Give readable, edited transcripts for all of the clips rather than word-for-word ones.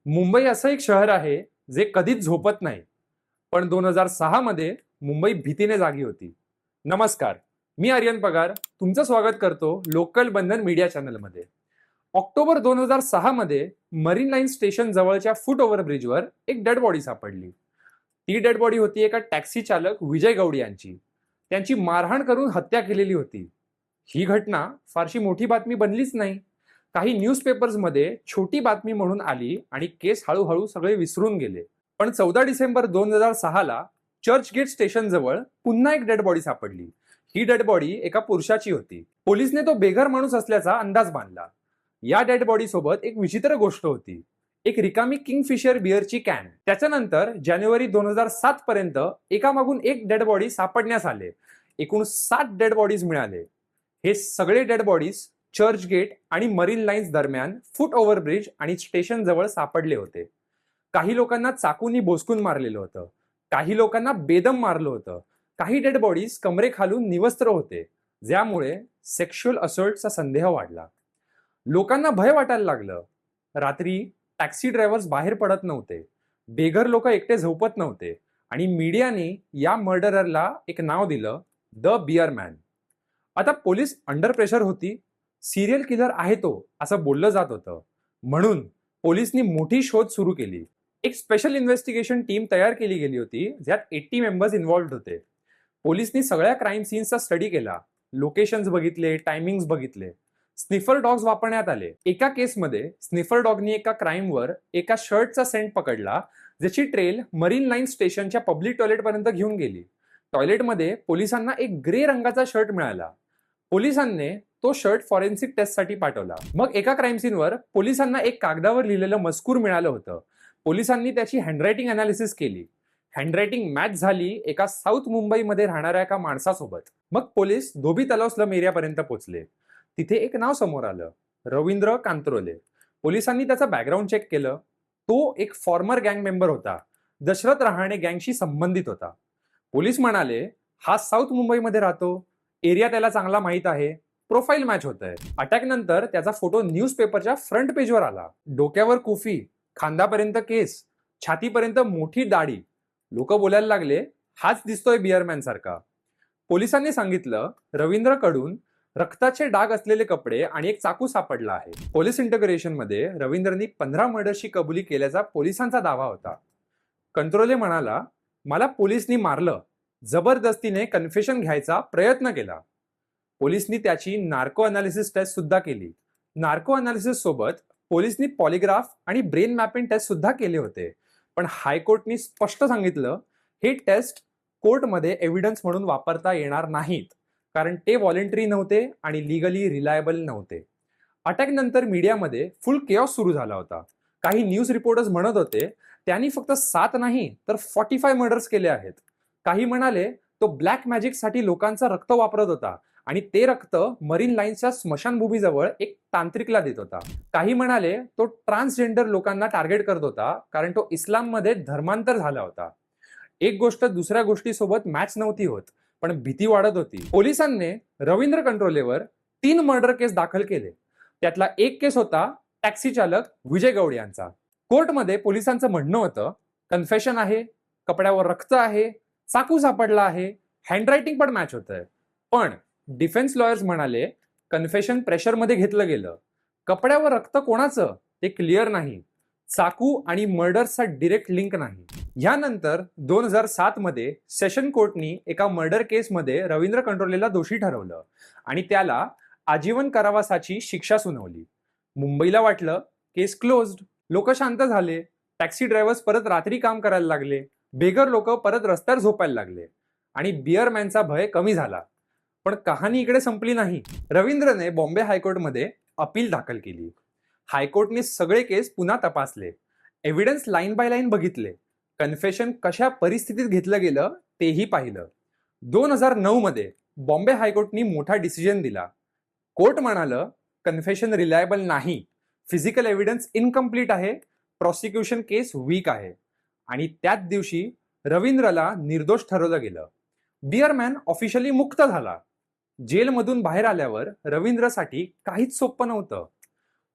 मुंबई असं एक शहर आहे जे कधीच झोपत नाही. पण 2006 मध्ये मुंबई भीतीने जागी होती. नमस्कार, मी आर्यन पगार तुमचं स्वागत करतो लोकल बंधन मीडिया चॅनलमध्ये. ऑक्टोबर 2006 मध्ये मरीन लाईन स्टेशन जवळच्या फुट ओव्हर ब्रिजवर एक डेड बॉडी सापडली. ती डेड बॉडी होती एका टॅक्सी चालक विजय गौड यांची. त्यांची मारहाण करून हत्या केलेली होती. ही घटना फारशी मोठी बातमी बनलीच नाही. काही न्यूजपेपर्समध्ये छोटी बातमी म्हणून आली आणि केस हळूहळू सगळे विसरून गेले. पण 14 डिसेंबर 2006ला चर्चगेट स्टेशन जवळ पुन्हा एक डेड बॉडी सापडली. ही डेड बॉडी एका पुरुषाची होती. पोलिसने तो बेघर माणूस असल्याचा अंदाज बांधला. या डेड बॉडी सोबत एक विचित्र गोष्ट होती, एक रिकामी किंगफिशर बिअरची कॅन. त्याच्यानंतर जानेवारी 2007 पर्यंत एकामागून एक डेड बॉडी सापडण्यास आले. एकूण 7 डेड बॉडीज मिळाले. हे सगळे डेड बॉडीज चर्चगेट आणि मरीन लाईन्स दरम्यान फुट ओव्हर ब्रिज आणि स्टेशन जवळ सापडले होते. काही लोकांना चाकूनी बोसकून मारलेलं होतं, काही लोकांना बेदम मारलं होतं, काही डेड बॉडीज कमरेखालून निवस्त्र होते, ज्यामुळे सेक्शुअल असॉल्टचा संदेह वाढला. लोकांना भय वाटायला लागलं. रात्री टॅक्सी ड्रायव्हर्स बाहेर पडत नव्हते, बेघर लोक एकटे झोपत नव्हते आणि मीडियाने या मर्डररला एक नाव दिलं, द बिअर मॅन. आता पोलीस अंडर प्रेशर होती. सिरियल किलर आहे तो असं बोललं जात होतं. म्हणून पोलिसांनी मोठी शोध सुरू केली. एक स्पेशल इन्व्हेस्टिगेशन टीम तयार केली गेली होती, ज्यात 80 मेंबर्स इन्व्हॉल्व्ड होते. पोलिसांनी सगळ्या क्राईम सीन्सचा स्टडी केला, लोकेशन्स बघितले, टायमिंग्स बघितले. स्निफर डॉग्स वापरण्यात आले. एका केसमध्ये स्निफर डॉगनी एका क्राईमवर एका शर्टचा सेंट पकडला, ज्याची ट्रेल मरीन लाईन स्टेशनच्या पब्लिक टॉयलेटपर्यंत घेऊन गेली. टॉयलेटमध्ये पोलिसांना एक ग्रे रंगाचा शर्ट मिळाला. पोलिसांनी तो शर्ट फॉरेन्सिक टेस्टसाठी पाठवला. मग एका क्राईम सीनवर पोलिसांना एक कागदावर लिहिलेलं मजकूर मिळालं होतं. पोलिसांनी त्याची हँडरायटिंग अनालिसिस केली. हँडरायटिंग मॅच झाली एका साऊथ मुंबईमध्ये राहणाऱ्या एका माणसासोबत. मग पोलीस धोबी तलाव स्लम एरियापर्यंत पोहोचले. तिथे एक नाव समोर आलं, रवींद्र कांत्रोले. पोलिसांनी त्याचा बॅकग्राऊंड चेक केलं. तो एक फॉर्मर गँग मेंबर होता, दशरथ रहाणे गँगशी संबंधित होता. पोलीस म्हणाले, हा साऊथ मुंबईमध्ये राहतो, एरिया त्याला चांगला माहित आहे, प्रोफाईल मॅच होत आहे. अटॅक नंतर त्याचा फोटो न्यूजपेपरच्या फ्रंट पेजवर आला. डोक्यावर कुफी, खांदापर्यंत केस, छातीपर्यंत मोठी दाढी. लोक बोलायला लागले, हाच दिसतोय बिअरमॅन सारखा. पोलिसांनी सांगितलं, रवींद्रकडून रक्ताचे डाग असलेले कपडे आणि एक चाकू सापडला आहे. पोलीस इंटरोगेशन मध्ये रवींद्रनी 15 मर्डरची कबुली केल्याचा पोलिसांचा दावा होता. कंत्रोले म्हणाला, मला पोलिसांनी मारलं, जबरदस्तीने कन्फेशन घ्यायचा प्रयत्न केला. पोलिसांनी त्याची नार्को अनालिसिस टेस्ट सुद्धा केली. नार्को अनालिसिस सोबत पोलिसांनी पॉलिग्राफ आणि ब्रेन मॅपिंग टेस्ट सुद्धा केले होते. पण हायकोर्टनी स्पष्ट सांगितलं, हे टेस्ट कोर्टमध्ये एव्हिडन्स म्हणून वापरता येणार नाहीत, कारण ते व्हॉलेंटरी नव्हते आणि लिगली रिलायबल नव्हते. अटॅक नंतर मीडियामध्ये फुल केऑस सुरू झाला होता. काही न्यूज रिपोर्टर्स म्हणत होते, त्यांनी फक्त 7 नाही तर 45 मर्डर्स केले आहेत. काही म्हणाले, तो ब्लॅक मॅजिकसाठी लोकांचं रक्त वापरत होता आणि ते रक्त मरीन लाईन्सच्या स्मशानभूमीजवळ एक तांत्रिकला देत होता. काही म्हणाले, तो ट्रान्सजेंडर लोकांना टार्गेट करत होता, कारण तो इस्लाममध्ये धर्मांतर झाला होता. एक गोष्ट दुसऱ्या गोष्टीसोबत मॅच नव्हती होत, पण भीती वाढत होती. पोलिसांनी रवींद्र कंट्रोलेवर 3 मर्डर केस दाखल केले. त्यातला एक केस होता टॅक्सी चालक विजय गौड यांचा. कोर्टमध्ये पोलिसांचं म्हणणं होतं, कन्फेशन आहे, कपड्यावर रक्त आहे, चाकू सापडला आहे, हँडरायटिंग पण मॅच होतंय. पण डिफेन्स लॉयर्स म्हणाले, कन्फेशन प्रेशरमध्ये घेतलं गेलं, कपड्यावर रक्त कोणाचं ते क्लिअर नाही, चाकू आणि मर्डरचा डिरेक्ट लिंक नाही. यानंतर 2007 मध्ये सेशन कोर्टनी एका मर्डर केसमध्ये रवींद्र कंट्रोलेला दोषी ठरवलं आणि त्याला आजीवन कारावासाची शिक्षा सुनावली. मुंबईला वाटलं केस क्लोज्ड. लोक शांत झाले. टॅक्सी ड्रायव्हर्स परत रात्री काम करायला लागले, बेघर लोक परत रस्त्यावर झोपायला लागले आणि बिअरमॅनचा भय कमी झाला. पण कहाणी इकडे संपली नाही. रवींद्रने बॉम्बे हायकोर्टमध्ये अपील दाखल केली. हायकोर्टने सगळे केस पुन्हा तपासले, एव्हिडन्स लाईन बाय लाईन बघितले, कन्फेशन कशा परिस्थितीत घेतलं गेलं तेही पाहिलं. 2009 मध्ये बॉम्बे हायकोर्टनी मोठा डिसिजन दिला. कोर्ट म्हणालं, कन्फेशन रिलायबल नाही, फिजिकल एव्हिडन्स इनकम्प्लीट आहे, प्रॉसिक्युशन केस वीक आहे. आणि त्याच दिवशी रवींद्रला निर्दोष ठरवलं गेलं. बिअरमॅन ऑफिशियली मुक्त झाला. जेलमधून बाहेर आल्यावर रवींद्रसाठी काहीच सोपं नव्हतं.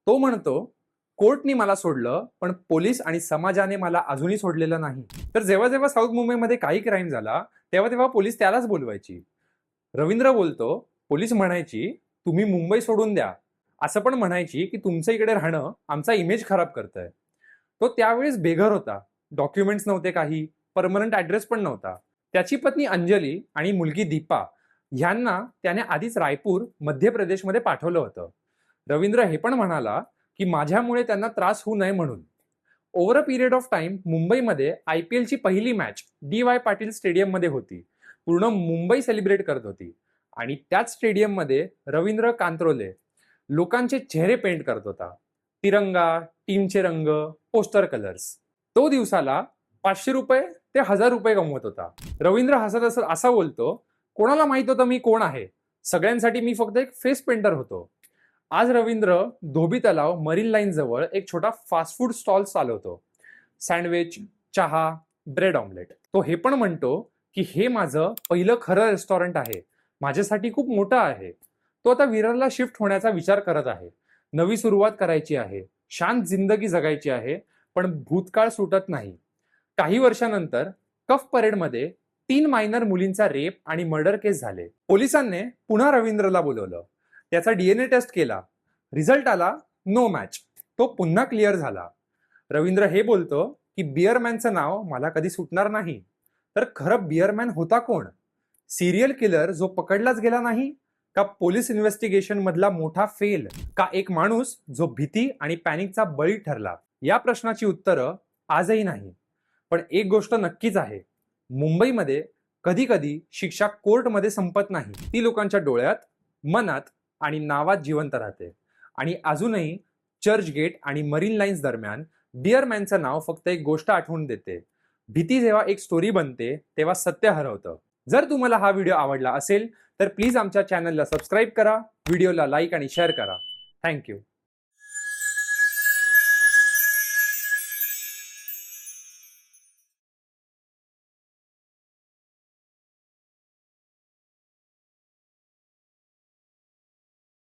तो म्हणतो, कोर्टनी मला सोडलं, पण पोलीस आणि समाजाने मला अजूनही सोडलेलं नाही. तर जेव्हा जेव्हा साऊथ मुंबईमध्ये काही क्राईम झाला, तेव्हा तेव्हा पोलीस त्यालाच बोलवायची. रवींद्र बोलतो, पोलीस म्हणायची तुम्ही मुंबई सोडून द्या, असं पण म्हणायची की तुमचं इकडे राहणं आमचा इमेज खराब करतंय. तो त्यावेळेस बेघर होता, डॉक्युमेंट्स नव्हते, काही परमनंट ऍड्रेस पण नव्हता. त्याची पत्नी अंजली आणि मुलगी दीपा ह्यांना त्याने आधीच रायपूर मध्य प्रदेशमध्ये पाठवलं होतं. रवींद्र हे पण म्हणाला की माझ्यामुळे त्यांना त्रास होऊ नये म्हणून. Over a period of time मुंबईमध्ये IPL ची पहिली मॅच DY पाटील स्टेडियम मध्ये होती. पूर्ण मुंबई सेलिब्रेट करत होती आणि त्याच स्टेडियम मध्ये रवींद्र कांत्रोले लोकांचे चेहरे पेंट करत होता. तिरंगा, टीमचे रंग, पोस्टर कलर्स. तो दिवसाला 500 रुपये ते 1000 रुपये कमवत होता. रवींद्र हसत हसत असा बोलतो, कोणाला माहित होतं मी कोण आहे? सगळ्यांसाठी मी फक्त एक फेस पेंटर होतो. आज रवींद्र धोबी तलाव मरीन लाईन जवळ एक छोटा फास्ट फूड स्टॉल चालवतो. सँडविच, चहा, ब्रेड ऑमलेट. तो हे पण म्हणतो की हे माझं पहिलं खरं रेस्टॉरंट आहे, माझ्यासाठी खूप मोठं आहे. तो आता विरारला शिफ्ट होण्याचा विचार करत आहे. नवी सुरुवात करायची आहे, शांत जिंदगी जगायची आहे, पण भूतकाळ सुटत नाही. काही वर्षानंतर कफ परेडमध्ये 3 मायनर मुलींचा रेप आणि मर्डर केस झाले. पोलिसांनी पुन्हा रवींद्रला बोलवलं. त्याचा DNA टेस्ट केला. रिझल्ट आला नो मॅच. तो पुन्हा क्लिअर झाला. रवींद्र हे बोलतो की बिअरमॅनचं नाव मला कधी सुटणार नाही. तर खरं बिअरमॅन होता कोण? सिरियल किलर जो पकडलाच गेला नाही, का पोलीस इन्व्हेस्टिगेशन मधला मोठा फेल, का एक माणूस जो भीती आणि पॅनिकचा बळी ठरला? या प्रश्नाची उत्तरं आजही नाही. पण एक गोष्ट नक्कीच आहे, मुंबईमध्ये कधी कधी शिक्षा कोर्टमध्ये संपत नाही. ती लोकांच्या डोळ्यात, मनात आणि नावात जिवंत राहते. आणि अजूनही चर्चगेट आणि मरीन लाईन्स दरम्यान बिअरमॅनचं नाव फक्त एक गोष्ट आठवून देते. भीती जेव्हा एक स्टोरी बनते तेव्हा सत्य हरवतं. जर तुम्हाला हा व्हिडिओ आवडला असेल तर प्लीज आमच्या चॅनलला सबस्क्राईब करा, व्हिडिओला लाईक आणि शेअर करा. थँक्यू.